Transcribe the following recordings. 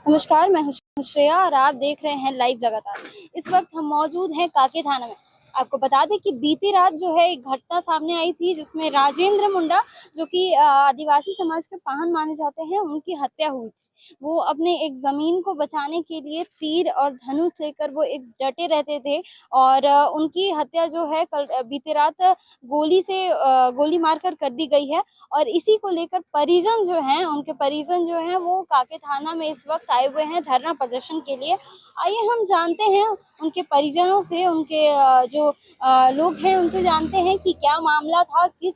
नमस्कार, मैं हूं श्रेया और आप देख रहे हैं लाइव लगातार। इस वक्त हम मौजूद हैं काके थाना में। आपको बता दें कि बीती रात जो है एक घटना सामने आई थी जिसमें राजेंद्र मुंडा जो कि आदिवासी समाज के पाहन माने जाते हैं, उनकी हत्या हुई थी। वो अपने एक जमीन को बचाने के लिए तीर और धनुष लेकर वो एक डटे रहते थे और उनकी हत्या जो है कल बीती रात गोली मारकर कर दी गई है। और इसी को लेकर परिजन जो हैं, उनके परिजन जो हैं वो काके थाना में इस वक्त आए हुए हैं धरना प्रदर्शन के लिए। आइए हम जानते हैं उनके परिजनों से, उनके जो लोग हैं उनसे जानते हैं कि क्या मामला था, किस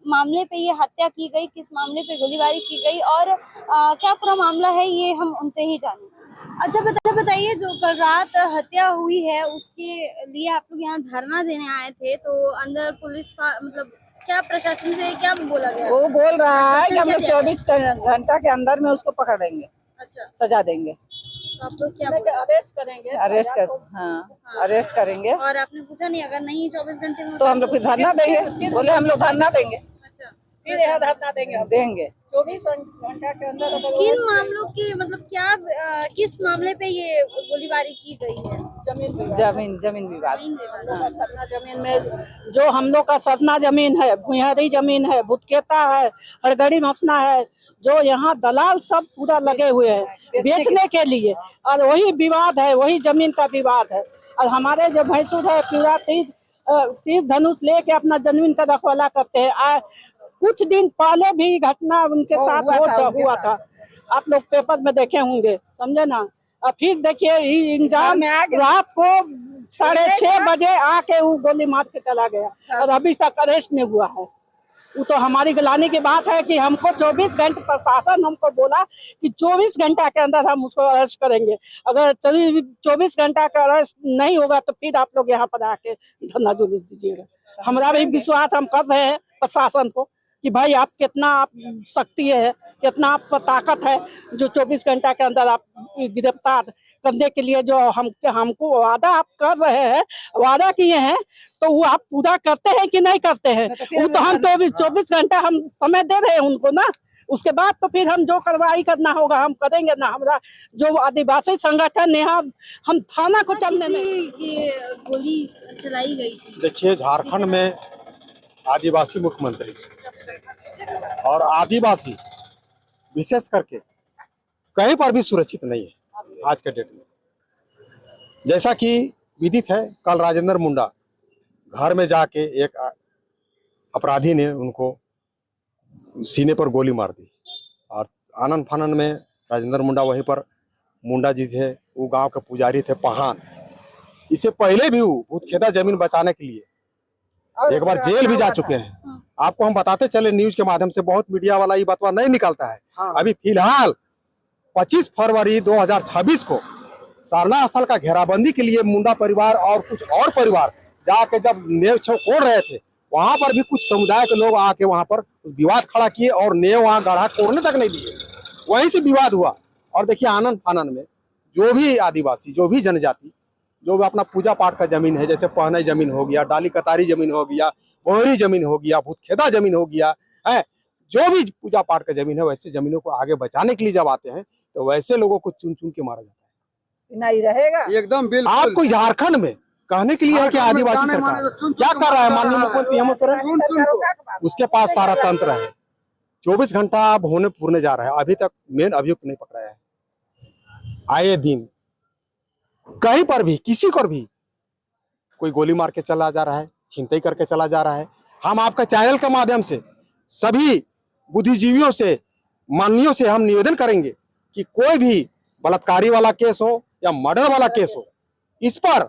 मामले पे ये हत्या की गई, किस मामले पे गोलीबारी की गई और क्या पूरा मामला है, ये हम उनसे ही जानेंगे। अच्छा बताइए, जो कल रात हत्या हुई है उसके लिए आप लोग यहाँ धरना देने आए थे, तो अंदर पुलिस मतलब क्या प्रशासन से क्या बोला गया? वो बोल रहा है कि हम लोग 24 घंटा के अंदर में उसको पकड़ेंगे। अच्छा, सजा देंगे। तो आप लोग क्या अरेस्ट करेंगे? अरेस्ट करेंगे। और आपने पूछा नहीं अगर नहीं 24 घंटे में तो हम लोग फिर धरना देंगे। बोले हम लोग धरना देंगे। अच्छा, फिर यहाँ धरना देंगे 24 घंटा के अंदर। किन मामलों की मतलब क्या किस मामले पे ये गोलीबारी की गई है? जमीन विवाद। सरना जमीन में जो हम लोग का सरना जमीन है, भुइयारी जमीन है, भुतकेता है, हरगड़ी मसना है, जो यहाँ दलाल सब पूरा लगे हुए हैं बेचने के लिए, और वही विवाद है, वही जमीन का विवाद है। और हमारे जो भैंसुर है पूरा तीर धनुष लेके अपना जमीन का रखवाला करते हैं। कुछ दिन पहले भी घटना उनके साथ हुआ था, आप लोग पेपर में देखे होंगे, समझे ना। और फिर देखिए इंजाम रात को 6:30 बजे आके वो गोली मार के चला गया और अभी तक अरेस्ट नहीं हुआ है। वो तो हमारी गिलानी की बात है कि हमको 24 घंटे प्रशासन हमको बोला कि 24 घंटा के अंदर हम उसको अरेस्ट करेंगे। अगर 24 घंटा का अरेस्ट नहीं होगा तो फिर आप लोग यहाँ पर आके धरना जुलूस दीजिएगा। हमारा भी विश्वास हम कर रहे हैं प्रशासन को कि भाई आप कितना आप शक्ति है, कितना आप पर ताकत है, जो 24 घंटा के अंदर आप गिरफ्तार करने के लिए जो हमको वादा आप कर रहे हैं, वादा किए हैं, तो वो आप पूरा करते हैं कि नहीं करते हैं? वो तो हम तो 24 घंटा हम समय दे रहे हैं उनको ना, उसके बाद तो फिर हम जो कार्रवाई करना होगा हम करेंगे ना। हमारा जो आदिवासी संगठन है हम थाना को चलने में ये गोली चलाई गई। देखिए, झारखंड में आदिवासी मुख्यमंत्री और आदिवासी विशेष करके कहीं पर भी सुरक्षित नहीं है आज के डेट में। जैसा कि विदित है, कल राजेंद्र मुंडा घर में जाके एक अपराधी ने उनको सीने पर गोली मार दी और आनन फानन में राजेंद्र मुंडा वहीं पर, मुंडा जी थे वो गांव के पुजारी थे पहान। इससे पहले भी वो भूतखेदा जमीन बचाने के लिए एक बार जेल भी जा चुके हैं। आपको हम बताते चले न्यूज के माध्यम से, बहुत मीडिया वाला ये बात नहीं निकालता है। अभी फिलहाल 25 फरवरी 2026 को सरना स्थल का घेराबंदी के लिए मुंडा परिवार और कुछ और परिवार जाके जब नेव छेव कोड़ रहे थे, वहां पर भी कुछ समुदाय के लोग आके वहां पर विवाद खड़ा किए और नेव वहां गढ़ा कोड़ने तक नहीं दिए, वहीं से विवाद हुआ। और देखिए आनन फानन में जो भी आदिवासी, जो भी जनजाति, जो भी अपना पूजा पाठ का जमीन है, जैसे पहनाई जमीन हो गया, डाली कतारी जमीन हो गया, बोहरी जमीन हो गया, भूतखेदा जमीन हो गया है, जो भी पूजा पाठ का जमीन है, वैसे जमीनों को आगे बचाने के लिए जब आते हैं तो वैसे लोगों को चुन चुन के मारा जाता है। नहीं रहेगा एकदम बिल्कुल। आपको झारखंड में कहने के लिए है कि आदिवासी सरकार क्या कर रहा है? माननीय मुख्यमंत्री हेमंत सोरेन, उसके पास सारा तंत्र है। 24 घंटा अब होने पूरने जा रहा है, अभी तक मेन अभियुक्त नहीं पकड़ा है। आए दिन कहीं पर भी किसी को भी कोई गोली मार के चला जा रहा है, छिनतई करके चला जा रहा है। हम आपका चैनल के माध्यम से सभी बुद्धिजीवियों से, माननीयों से हम निवेदन करेंगे कि कोई भी बलात्कारी वाला केस हो या मर्डर वाला केस हो, इस पर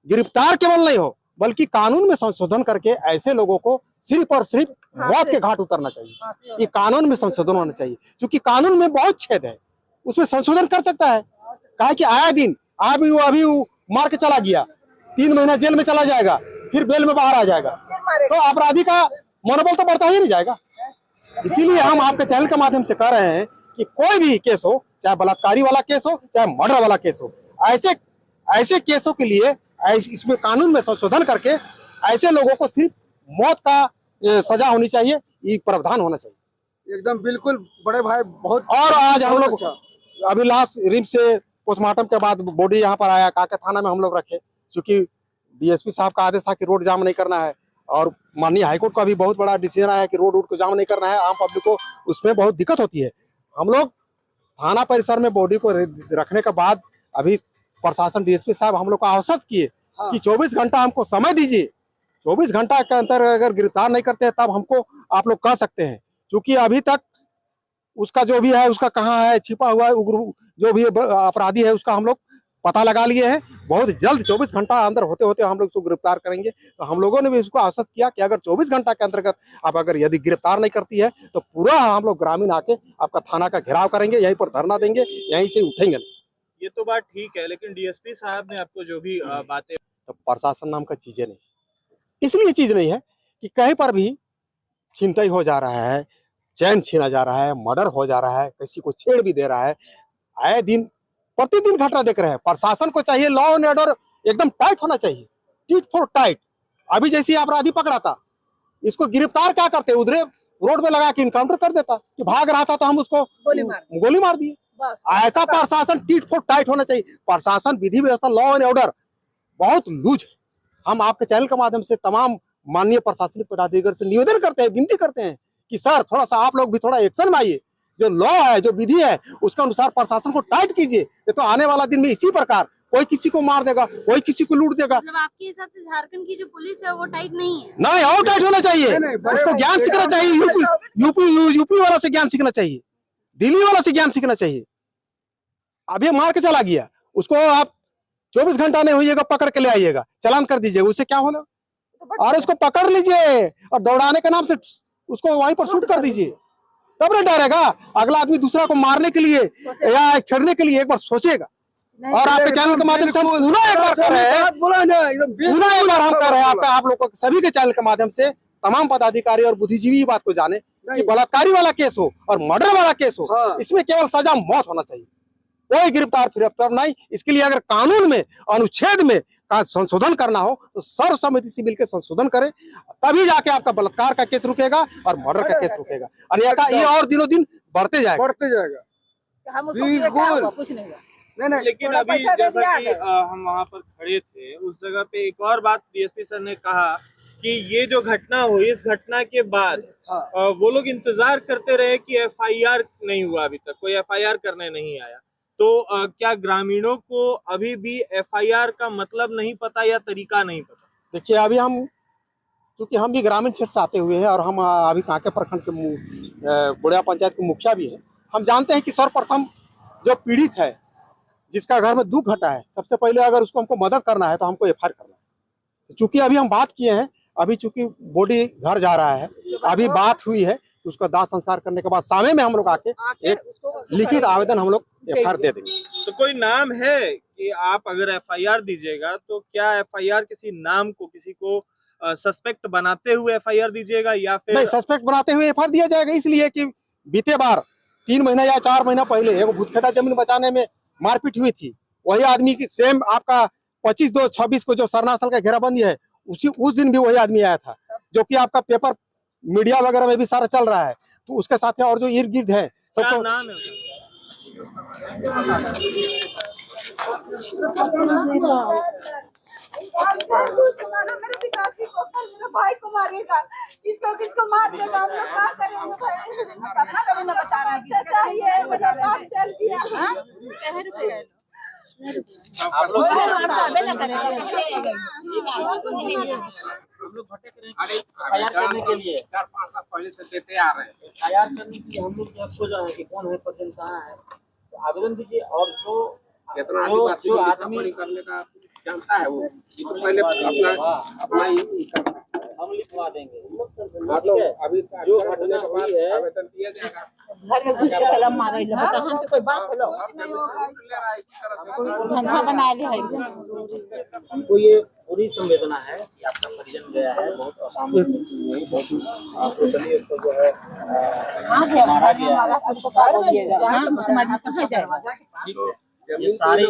गिरफ्तार केवल नहीं हो बल्कि कानून में संशोधन करके ऐसे लोगों को सिर्फ और सिर्फ मौत के घाट उतरना चाहिए। ये कानून में संशोधन होना चाहिए, क्योंकि कानून में बहुत छेद है, उसमें संशोधन कर सकता है। कहा कि आया दिन अभी वो मार के चला गया, 3 महीना जेल में चला जाएगा, फिर बेल में बाहर आ जाएगा, तो अपराधी का मनोबल तो बढ़ता ही नहीं जाएगा। इसीलिए हम आपके चैनल के माध्यम से कह रहे हैं कि कोई भी केस हो, चाहे बलात्कारी वाला केस हो, चाहे मर्डर वाला केस हो, ऐसे केसों के लिए इसमें कानून में संशोधन करके ऐसे लोगों को सिर्फ मौत का सजा होनी चाहिए, ये प्रावधान होना चाहिए। एकदम बिल्कुल बड़े भाई, बहुत। और आज हम लोग अभी लास्ट रिम्स से पोस्टमार्टम के बाद बॉडी यहाँ पर आया, काका थाना में हम लोग रखे, क्योंकि डीएसपी साहब का आदेश था कि रोड जाम नहीं करना है, और माननीय हाईकोर्ट का भी बहुत बड़ा डिसीजन आया कि रोड को जाम नहीं करना है, आम पब्लिक को उसमें बहुत दिक्कत होती है। हम लोग थाना परिसर में बॉडी को रखने के बाद अभी प्रशासन डीएसपी साहब हम लोग को आश्वस्त किए कि 24 घंटा हमको समय दीजिए, 24 घंटा के अंदर अगर गिरफ्तार नहीं करते हैं तब हमको आप लोग कह सकते हैं, क्योंकि अभी तक उसका जो भी है, उसका कहाँ है छिपा हुआ है उग्र जो भी अपराधी है उसका हम लोग पता लगा लिए हैं। बहुत जल्द 24 घंटा अंदर होते होते हम लोग उसको गिरफ्तार करेंगे। तो हम लोगों ने भी उसको आश्वस्त किया कि अगर 24 घंटा के अंतर्गत आप अगर यदि गिरफ्तार नहीं करती है तो पूरा हम लोग ग्रामीण आके आपका थाना का घेराव करेंगे, यहीं पर धरना देंगे, यहीं से उठेंगे। ये तो बात ठीक है, लेकिन डीएसपी साहब ने आपको जो भी बातें, तो प्रशासन नाम का चीजें नहीं, इसलिए चीज नहीं है कि कहीं पर भी छिनतई हो जा रहा है, चैन छीना जा रहा है, मर्डर हो जा रहा है, किसी को छेड़ भी दे रहा है, आए दिन प्रतिदिन घटना देख रहे हैं। प्रशासन को चाहिए लॉ एंड ऑर्डर एकदम टाइट होना चाहिए, टिट फॉर टाइट। अभी जैसे अपराधी पकड़ा था, इसको गिरफ्तार क्या करते, उधरे रोड में लगा के इनकाउंटर कर देता, कि भाग रहा था तो हम उसको गोली मार दिए। ऐसा प्रशासन टिट फॉर टाइट होना चाहिए। प्रशासन विधि व्यवस्था लॉ एंड ऑर्डर बहुत लूज है। हम आपके चैनल के माध्यम से तमाम माननीय प्रशासनिक पदाधिकारी से निवेदन करते हैं, विनती करते हैं कि सर थोड़ा सा आप लोग भी थोड़ा एक्शन में आइए, जो लॉ है जो विधि है उसके अनुसार प्रशासन को टाइट कीजिए। तो आने वाला दिन में इसी प्रकार कोई किसी को मार देगा, कोई किसी को लूट देगा। मतलब आपके हिसाब से झारखंड की जो पुलिस है वो टाइट नहीं है? नहीं, और टाइट होना चाहिए। उसको ज्ञान सीखना चाहिए, यूपी वाला से ज्ञान सीखना चाहिए, दिल्ली वाला से ज्ञान सीखना चाहिए। अभी मार के चला गया, उसको आप 24 घंटा नहीं होइएगा, पकड़ के ले आइएगा, चालान कर दीजिएगा, उससे क्या होगा? और उसको पकड़ लीजिए और दौड़ाने के नाम से उसको वहीं पर शूट कर दीजिए, तब नहीं डरेगा। अगला आदमी दूसरा को मारने के लिए या छेड़ने के लिए एक बार सोचेगा। और आपके चैनल के माध्यम से हम पुनः एक बार कर रहे हैं, पुनः एक बार हम कर रहे हैं आप लोग को, सभी के चैनल के माध्यम से तमाम पदाधिकारी और बुद्धिजीवी बात को जाने कि बलात्कारी वाला केस हो और मर्डर वाला केस हो, इसमें केवल सजा मौत होना चाहिए, कोई गिरफ्तार नहीं। इसके लिए अगर कानून में अनुच्छेद में संशोधन करना हो तो सर्वसम्मति से मिलकर संशोधन करें, तभी जाके आपका बलात्कार का केस रुकेगा और मर्डर का केस रुकेगा। अन्यथा ये और दिनों दिन बढ़ते जाएगा। कुछ नहीं। लेकिन अभी जैसा कि हम वहाँ पर खड़े थे, उस जगह पे एक और बात डीएसपी सर ने कहा कि ये जो घटना हुई, इस घटना के बाद वो लोग इंतजार करते रहे कि एफआईआर नहीं हुआ, अभी तक कोई एफआईआर करने नहीं आया। तो क्या ग्रामीणों को अभी भी एफआईआर का मतलब नहीं पता या तरीका नहीं पता? देखिए, अभी हम क्योंकि हम भी ग्रामीण क्षेत्र से आते हुए हैं और हम अभी कांके प्रखंड के बुढ़िया पंचायत के मुखिया भी हैं, हम जानते हैं कि सर्वप्रथम जो पीड़ित है, जिसका घर में दुख घटा है, सबसे पहले अगर उसको हमको मदद करना है तो हमको एफआईआर करना है। चूंकि अभी हम बात किए हैं, अभी चूंकि बॉडी घर जा रहा है, अभी बात हुई है, उसका दाह संस्कार करने के बाद सामने में हम लोग आके एक लिखित आवेदन हम लोग एफआईआर दे देंगे। तो कोई नाम है कि आप अगर एफआईआर दीजिएगा तो क्या एफआईआर किसी नाम को, किसी को सस्पेक्ट बनाते हुए एफआईआर दीजिएगा या फिर? नहीं, सस्पेक्ट बनाते हुए एफआईआर दिया जाएगा, इसलिए कि बीते बार 3 महीना या 4 महीना पहले एक भूतखेटा जमीन बचाने में मारपीट हुई थी, वही आदमी की सेम आपका 25/2/26 को जो सरनास्थल का घेराबंदी है, उस दिन भी वही आदमी आया था, जो कि आपका पेपर मीडिया वगैरह में भी सारा चल रहा है। तो उसके साथ है और जो इर्द गिर्द है सबको नाम है? मेरे पिताजी को मेरे भाई को मारेगा, किसको मार देगा, हम लोग क्या करेंगे? अपना कभी न बचा रहा है, चाहिए मेरा बात चल दिया। आप लोग एफआईआर करने के लिए 4-5 साल पहले से देते आ रहे हैं। एफआईआर करने के लिए हम लोग जब खोज रहे हैं कि कौन है पर्सन कहाँ है, तो आवेदन दीजिए। और जो कितना आदिवासी को आदमी करने का जानता है वो, ये तो पहले अपना हम लिखवा देंगे। अभी जो घटना हुई है आवेदन दिया जाएगा। घर में घुस के सलाम मारे ला, बता हम कोई बात हेलो धंधा बना ले है। हमको ये पूरी संवेदना है कि आपका परिजन गया है, बहुत असामयिक चीज हुई, बहुत टोटली उसको जो है मारा गया है। अस्पताल में जाएगा, समाज में कहाँ जाएगा? ठीक है, ये सारी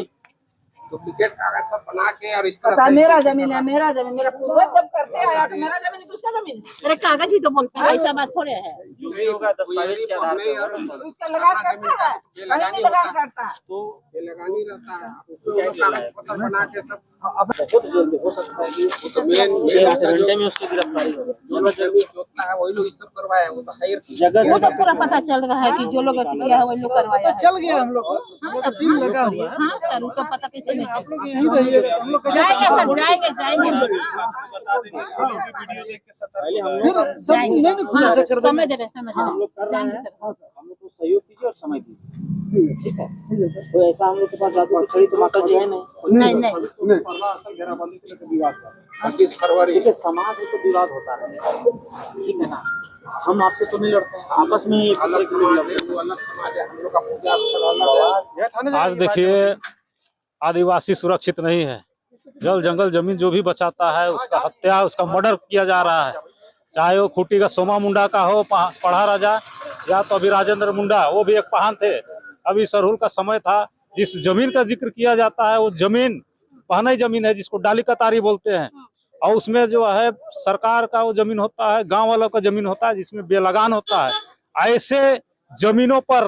डुप्लीकेट कागज सब बना के और इस तरह पता से मेरा जमीन है, मेरा जमीन, मेरा पूर्वज जब करते आया तो मेरा जमीन किसका जमीन है? अरे कागज ही तो बोलते हैं, ऐसा बात थोड़े है। जो भी होगा दस्तावेज के आधार पर उसका लगान करता है, कहीं नहीं लगान करता है। तो ये लगानी रहता है, उसको कागज पत्र बना के सब बहुत जल्दी हो सकता है कि वो तो मेन 6-8 घंटे में उसकी गिरफ्तारी हो। जो जमीन जोतता है वही लोग इस सब करवाए, वो तो हायर जगह वो तो पूरा पता चल रहा है कि जो लोग अति किया है वही लोग करवाया है। चल गया हम लोग को। हाँ सर, टीम लगा हुआ है। हाँ सर, उसका पता कैसे नहीं आप चला। लोग यहीं रहिए, हम लोग जाएंगे सर, जाएंगे जाएंगे बता देंगे वीडियो देख के फिर सतर्क सब चीज नहीं खुला से कर देंगे। समझ रहे जाएंगे सर। हम लोग को सहयोग कीजिए और समय दीजिए, ठीक है। तो ऐसा हम लोग के पास जादू खड़ी तो माता जी है नहीं। नहीं 25 फरवरी देखिए समाज में तो विवाद होता है, ठीक है ना। हम आपसे तो नहीं लड़ते हैं, आपस में ही अलग समाज है, वो अलग समाज है, हम लोग का पूजा स्थल अलग है। आज देखिए आदिवासी सुरक्षित नहीं है। जल जंगल जमीन जो भी बचाता है उसका हत्या, उसका मर्डर किया जा रहा है। चाहे वो खूंटी का सोमा मुंडा का हो, पढ़ा राजा, या तो अभी राजेंद्र मुंडा, वो भी एक पहान थे। अभी सरहुल का समय था। जिस जमीन का जिक्र किया जाता है वो जमीन पहनाई जमीन है, जिसको डाली कतारी बोलते हैं। और उसमें जो है सरकार का वो जमीन होता है, गांव वालों का जमीन होता है, जिसमें बेलगान होता है। ऐसे जमीनों पर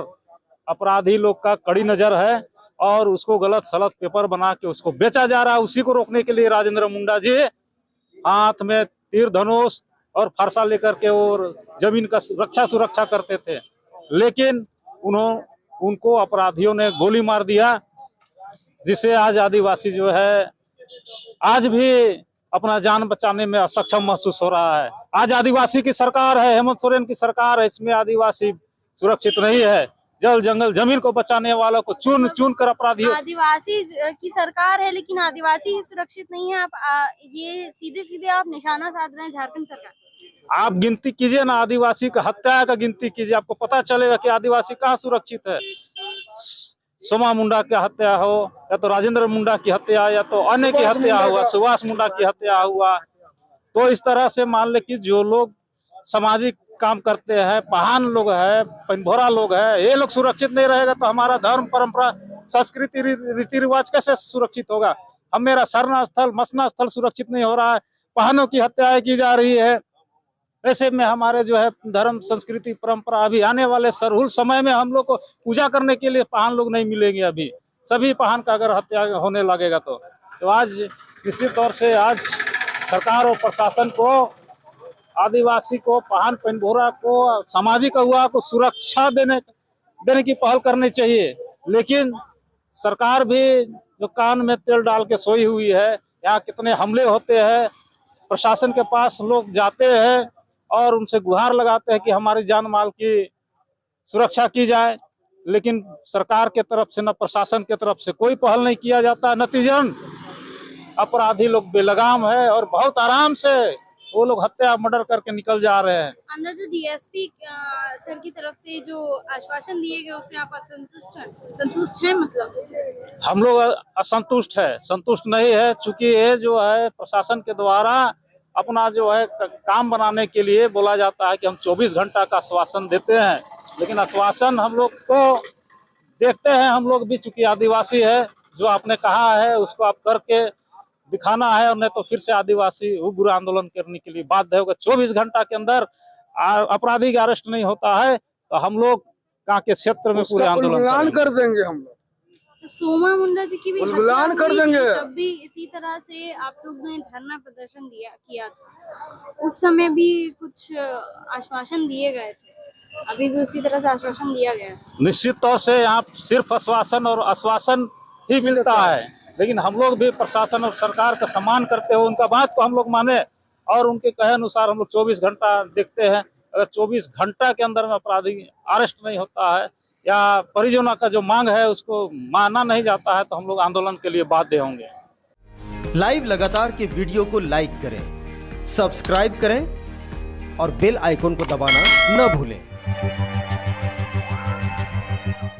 अपराधी लोग का कड़ी नजर है और उसको गलत सलत पेपर बना के उसको बेचा जा रहा है। उसी को रोकने के लिए राजेंद्र मुंडा जी हाथ में तीर धनुष और फरसा लेकर के वो जमीन का सुरक्षा करते थे, लेकिन उनको अपराधियों ने गोली मार दिया, जिससे आज आदिवासी जो है आज भी अपना जान बचाने में असक्षम महसूस हो रहा है। आज आदिवासी की सरकार है, हेमंत सोरेन की सरकार है, इसमें आदिवासी सुरक्षित नहीं है। जल जंगल जमीन को बचाने वालों को चुन चुन कर अपराधियों आदिवासी की सरकार है लेकिन आदिवासी ही सुरक्षित नहीं है। आप ये सीधे सीधे आप निशाना साध रहे हैं झारखंड सरकार। आप गिनती कीजिए ना, आदिवासी का हत्या का गिनती कीजिए, आपको पता चलेगा कि आदिवासी कहाँ सुरक्षित है। सोमा मुंडा की हत्या हो, या तो राजेंद्र मुंडा की हत्या, या तो अन्य की हत्या हुआ, सुभाष मुंडा की हत्या हुआ। तो इस तरह से मान ले कि जो लोग सामाजिक काम करते हैं, पहान लोग है, पिनभोरा लोग है, ये लोग सुरक्षित नहीं रहेगा तो हमारा धर्म परंपरा संस्कृति रीति रिवाज कैसे सुरक्षित होगा। हम मेरा सरना स्थल मसना स्थल सुरक्षित नहीं हो रहा है, पहानों की हत्याएं की जा रही है। ऐसे में हमारे जो है धर्म संस्कृति परंपरा अभी आने वाले सरहुल समय में हम लोग को पूजा करने के लिए पहान लोग नहीं मिलेंगे। अभी सभी पहान का अगर हत्या होने लगेगा तो आज निश्चित तौर से आज सरकार और प्रशासन को आदिवासी को, पहान पिनभोरा को, सामाजिक अगुआ को सुरक्षा देने की पहल करनी चाहिए। लेकिन सरकार भी जो कान में तेल डाल के सोई हुई है। यहाँ कितने हमले होते हैं, प्रशासन के पास लोग जाते हैं और उनसे गुहार लगाते हैं कि हमारी जान माल की सुरक्षा की जाए, लेकिन सरकार के तरफ से न प्रशासन के तरफ से कोई पहल नहीं किया जाता। नतीजन अपराधी लोग बेलगाम है और बहुत आराम से वो लोग हत्या मर्डर करके निकल जा रहे हैं। अंदर जो डीएसपी सर की तरफ से जो आश्वासन दिए गए उससे आप संतुष्ट हैं? मतलब हम लोग असंतुष्ट है, संतुष्ट नहीं है, चूंकि ये जो है प्रशासन के द्वारा अपना जो है काम बनाने के लिए बोला जाता है कि हम 24 घंटा का आश्वासन देते हैं, लेकिन आश्वासन हम लोग को देखते हैं। हम लोग भी चूंकि आदिवासी है, जो आपने कहा है उसको आप करके दिखाना है, और नहीं तो फिर से आदिवासी उग्र आंदोलन करने के लिए बाध्य होगा। 24 घंटा के अंदर अपराधी का अरेस्ट नहीं होता है तो हम लोग कहाँ के क्षेत्र में पूरे आंदोलन कर देंगे। हम लोग सोमा मुंडा जी की भी उल्लंघन कर देंगे। तब भी इसी तरह से आप लोग ने धरना प्रदर्शन किया था, उस समय भी कुछ आश्वासन दिए गए थे, अभी भी उसी तरह से आश्वासन दिया गया है। निश्चित तौर से यहाँ सिर्फ आश्वासन और आश्वासन ही मिलता है, लेकिन हम लोग भी प्रशासन और सरकार का सम्मान करते हुए उनका बात को हम लोग माने और उनके कहे अनुसार हम लोग 24 घंटा देखते हैं। अगर 24 घंटा के अंदर में अपराधी अरेस्ट नहीं होता है या परिजनों का जो मांग है उसको माना नहीं जाता है तो हम लोग आंदोलन के लिए बाध्य होंगे। लाइव लगातार के वीडियो को लाइक करें, सब्सक्राइब करें और बेल आइकन को दबाना न भूलें।